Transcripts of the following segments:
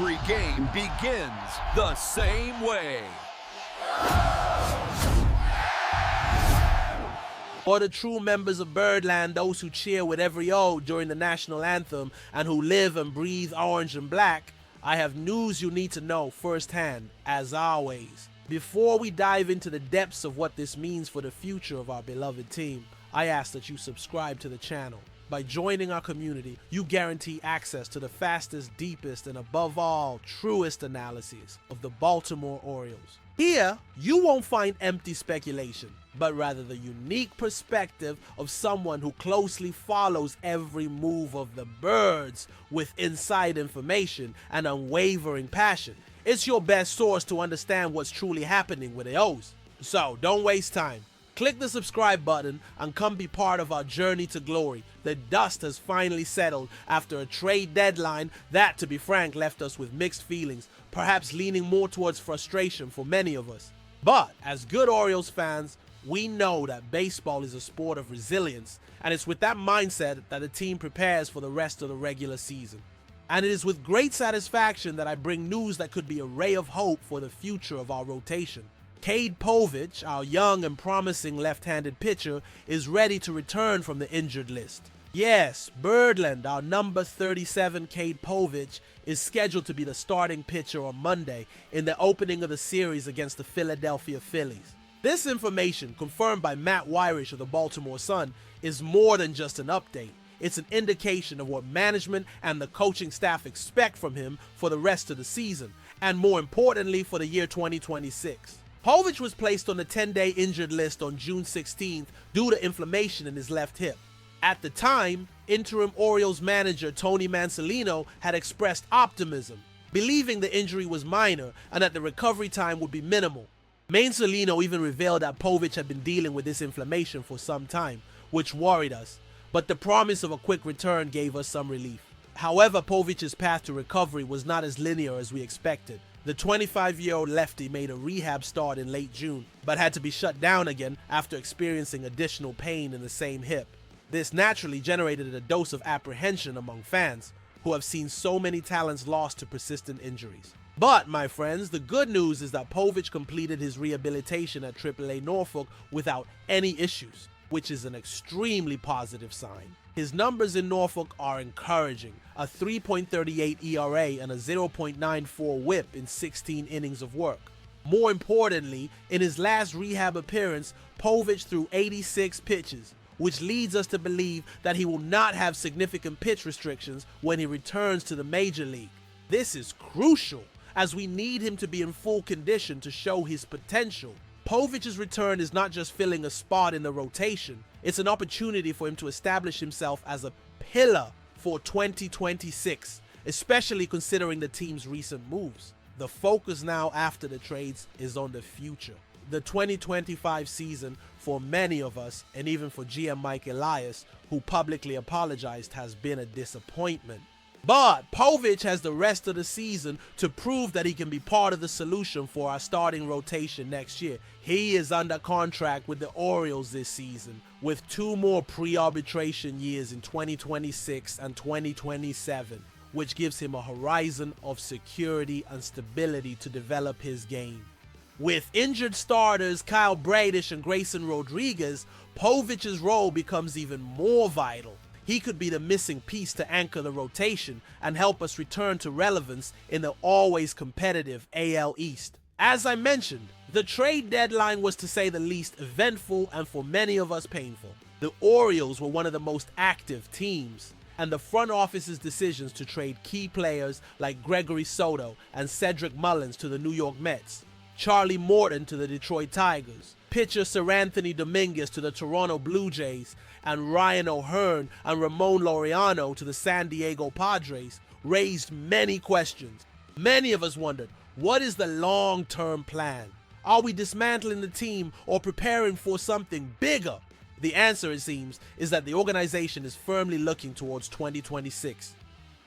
Every game begins the same way. For the true members of Birdland, those who cheer with every O during the national anthem and who live and breathe orange and black, I have news you need to know firsthand, as always. Before we dive into the depths of what this means for the future of our beloved team, I ask that you subscribe to the channel. By joining our community, you guarantee access to the fastest, deepest, and above all, truest analyses of the Baltimore Orioles. Here, you won't find empty speculation, but rather the unique perspective of someone who closely follows every move of the Birds with inside information and unwavering passion. It's your best source to understand what's truly happening with the O's. So, don't waste time. Click the subscribe button and come be part of our journey to glory. The dust has finally settled after a trade deadline that, to be frank, left us with mixed feelings, perhaps leaning more towards frustration for many of us. But as good Orioles fans, we know that baseball is a sport of resilience, and it's with that mindset that the team prepares for the rest of the regular season. And it is with great satisfaction that I bring news that could be a ray of hope for the future of our rotation. Cade Povich, our young and promising left-handed pitcher, is ready to return from the injured list. Yes, Birdland, our number 37 Cade Povich, is scheduled to be the starting pitcher on Monday in the opening of the series against the Philadelphia Phillies. This information, confirmed by Matt Weirish of the Baltimore Sun, is more than just an update. It's an indication of what management and the coaching staff expect from him for the rest of the season, and more importantly for the year 2026. Povich was placed on the 10-day injured list on June 16th due to inflammation in his left hip. At the time, interim Orioles manager Tony Mansolino had expressed optimism, believing the injury was minor and that the recovery time would be minimal. Mansolino even revealed that Povich had been dealing with this inflammation for some time, which worried us, but the promise of a quick return gave us some relief. However, Povich's path to recovery was not as linear as we expected. The 25-year-old lefty made a rehab start in late June, but had to be shut down again after experiencing additional pain in the same hip. This naturally generated a dose of apprehension among fans, who have seen so many talents lost to persistent injuries. But, my friends, the good news is that Povich completed his rehabilitation at AAA Norfolk without any issues, which is an extremely positive sign. His numbers in Norfolk are encouraging, a 3.38 ERA and a 0.94 whip in 16 innings of work. More importantly, in his last rehab appearance, Povich threw 86 pitches, which leads us to believe that he will not have significant pitch restrictions when he returns to the major league. This is crucial, as we need him to be in full condition to show his potential. Povich's return is not just filling a spot in the rotation, it's an opportunity for him to establish himself as a pillar for 2026, especially considering the team's recent moves. The focus now after the trades is on the future. The 2025 season, for many of us, and even for GM Mike Elias, who publicly apologized, has been a disappointment. But Povich has the rest of the season to prove that he can be part of the solution for our starting rotation next year. He is under contract with the Orioles this season, with 2 more pre-arbitration years in 2026 and 2027, which gives him a horizon of security and stability to develop his game. With injured starters Kyle Bradish and Grayson Rodriguez, Povich's role becomes even more vital. He could be the missing piece to anchor the rotation and help us return to relevance in the always competitive AL East. As I mentioned, the trade deadline was, to say the least, eventful and for many of us painful. The Orioles were one of the most active teams, and the front office's decisions to trade key players like Gregory Soto and Cedric Mullins to the New York Mets, Charlie Morton to the Detroit Tigers, pitcher Sir Anthony Dominguez to the Toronto Blue Jays, and Ryan O'Hearn and Ramon Laureano to the San Diego Padres raised many questions. Many of us wondered, what is the long-term plan? Are we dismantling the team or preparing for something bigger? The answer, it seems, is that the organization is firmly looking towards 2026.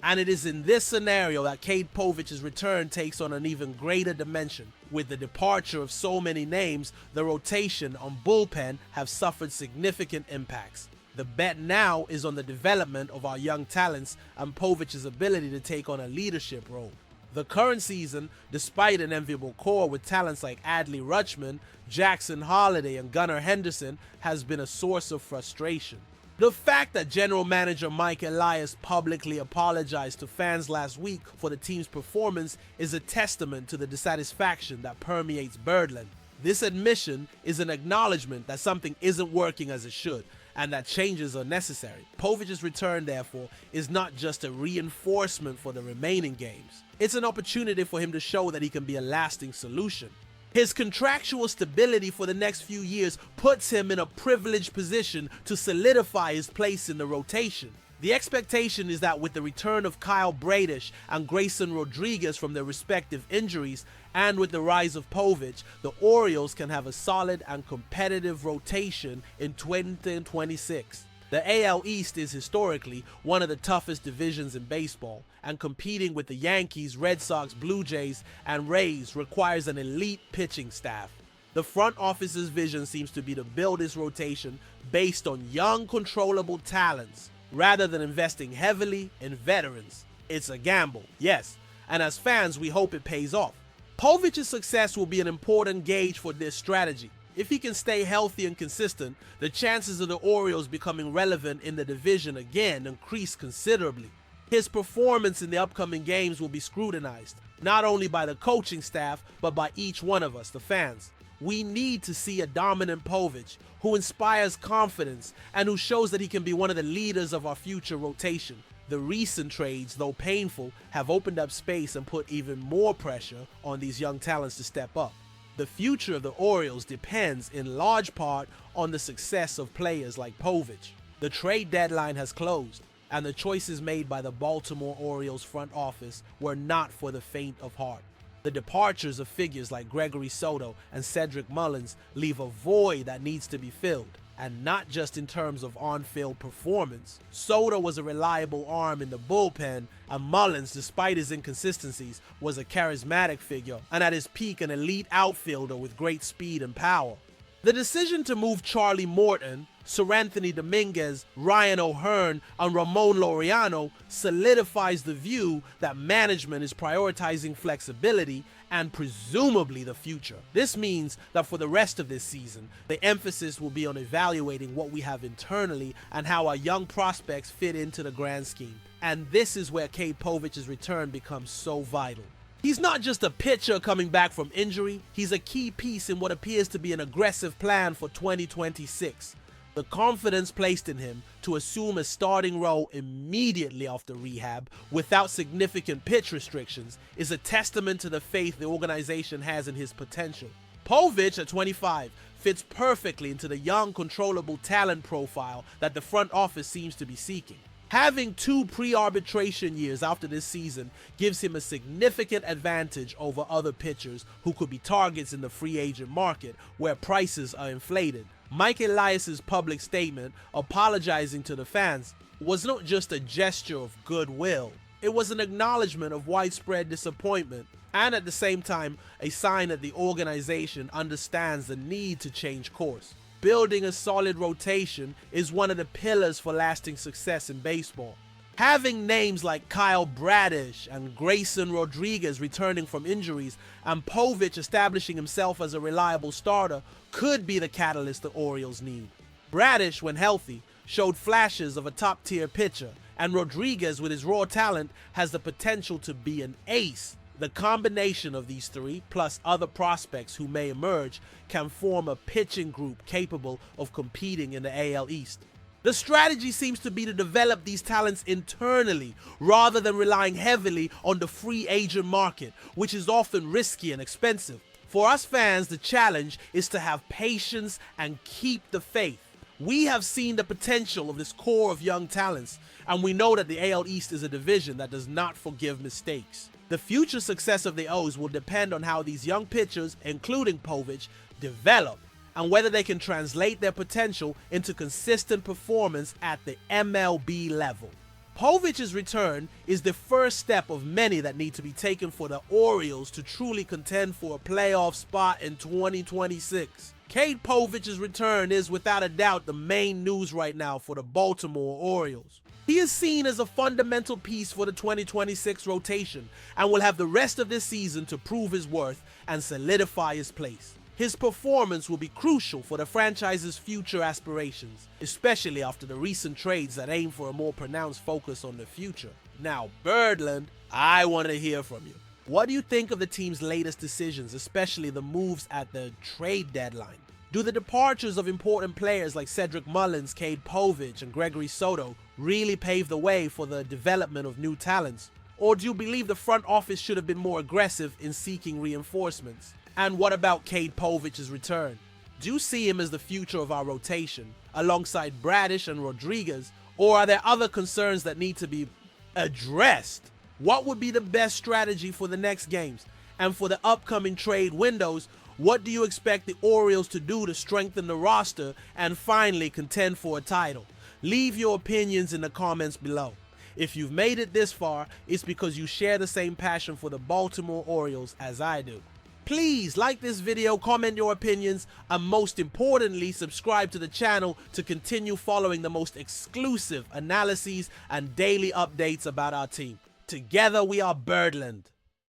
And it is in this scenario that Cade Povich's return takes on an even greater dimension. With the departure of so many names, the rotation and bullpen have suffered significant impacts. The bet now is on the development of our young talents and Povich's ability to take on a leadership role. The current season, despite an enviable core with talents like Adley Rutschman, Jackson Holliday, and Gunnar Henderson, has been a source of frustration. The fact that General Manager Mike Elias publicly apologized to fans last week for the team's performance is a testament to the dissatisfaction that permeates Birdland. This admission is an acknowledgement that something isn't working as it should, and that changes are necessary. Povich's return, therefore, is not just a reinforcement for the remaining games. It's an opportunity for him to show that he can be a lasting solution. His contractual stability for the next few years puts him in a privileged position to solidify his place in the rotation. The expectation is that with the return of Kyle Bradish and Grayson Rodriguez from their respective injuries, and with the rise of Povich, the Orioles can have a solid and competitive rotation in 2026. The AL East is historically one of the toughest divisions in baseball, and competing with the Yankees, Red Sox, Blue Jays, and Rays requires an elite pitching staff. The front office's vision seems to be to build this rotation based on young, controllable talents, rather than investing heavily in veterans. It's a gamble, yes, and as fans we hope it pays off. Povich's success will be an important gauge for this strategy. If he can stay healthy and consistent, the chances of the Orioles becoming relevant in the division again increase considerably. His performance in the upcoming games will be scrutinized, not only by the coaching staff, but by each one of us, the fans. We need to see a dominant Povich who inspires confidence and who shows that he can be one of the leaders of our future rotation. The recent trades, though painful, have opened up space and put even more pressure on these young talents to step up. The future of the Orioles depends in large part on the success of players like Povich. The trade deadline has closed, and the choices made by the Baltimore Orioles front office were not for the faint of heart. The departures of figures like Gregory Soto and Cedric Mullins leave a void that needs to be filled, and not just in terms of on-field performance. Soto was a reliable arm in the bullpen, and Mullins, despite his inconsistencies, was a charismatic figure and at his peak an elite outfielder with great speed and power. The decision to move Charlie Morton, Seranthony Dominguez, Ryan O'Hearn, and Ramon Laureano solidifies the view that management is prioritizing flexibility and presumably the future. This means that for the rest of this season, the emphasis will be on evaluating what we have internally and how our young prospects fit into the grand scheme. And this is where Cade Povich's return becomes so vital. He's not just a pitcher coming back from injury, he's a key piece in what appears to be an aggressive plan for 2026. The confidence placed in him to assume a starting role immediately after rehab without significant pitch restrictions is a testament to the faith the organization has in his potential. Povich, at 25, fits perfectly into the young, controllable talent profile that the front office seems to be seeking. Having 2 pre-arbitration years after this season gives him a significant advantage over other pitchers who could be targets in the free agent market where prices are inflated. Mike Elias' public statement apologizing to the fans was not just a gesture of goodwill. It was an acknowledgement of widespread disappointment and at the same time a sign that the organization understands the need to change course. Building a solid rotation is one of the pillars for lasting success in baseball. Having names like Kyle Bradish and Grayson Rodriguez returning from injuries and Povich establishing himself as a reliable starter could be the catalyst the Orioles need. Bradish, when healthy, showed flashes of a top-tier pitcher, and Rodriguez, with his raw talent, has the potential to be an ace. The combination of these 3, plus other prospects who may emerge, can form a pitching group capable of competing in the AL East. The strategy seems to be to develop these talents internally rather than relying heavily on the free agent market, which is often risky and expensive. For us fans, the challenge is to have patience and keep the faith. We have seen the potential of this core of young talents, and we know that the AL East is a division that does not forgive mistakes. The future success of the O's will depend on how these young pitchers, including Povich, develop and whether they can translate their potential into consistent performance at the MLB level. Povich's return is the first step of many that need to be taken for the Orioles to truly contend for a playoff spot in 2026. Cade Povich's return is without a doubt the main news right now for the Baltimore Orioles. He is seen as a fundamental piece for the 2026 rotation and will have the rest of this season to prove his worth and solidify his place. His performance will be crucial for the franchise's future aspirations, especially after the recent trades that aim for a more pronounced focus on the future. Now, Birdland, I want to hear from you. What do you think of the team's latest decisions, especially the moves at the trade deadline? Do the departures of important players like Cedric Mullins, Cade Povich, and Gregory Soto really pave the way for the development of new talents? Or do you believe the front office should have been more aggressive in seeking reinforcements? And what about Cade Povich's return? Do you see him as the future of our rotation, alongside Bradish and Rodriguez, or are there other concerns that need to be addressed? What would be the best strategy for the next games? And for the upcoming trade windows, what do you expect the Orioles to do to strengthen the roster and finally contend for a title? Leave your opinions in the comments below. If you've made it this far, it's because you share the same passion for the Baltimore Orioles as I do. Please like this video, comment your opinions, and most importantly, subscribe to the channel to continue following the most exclusive analyses and daily updates about our team. Together we are Birdland.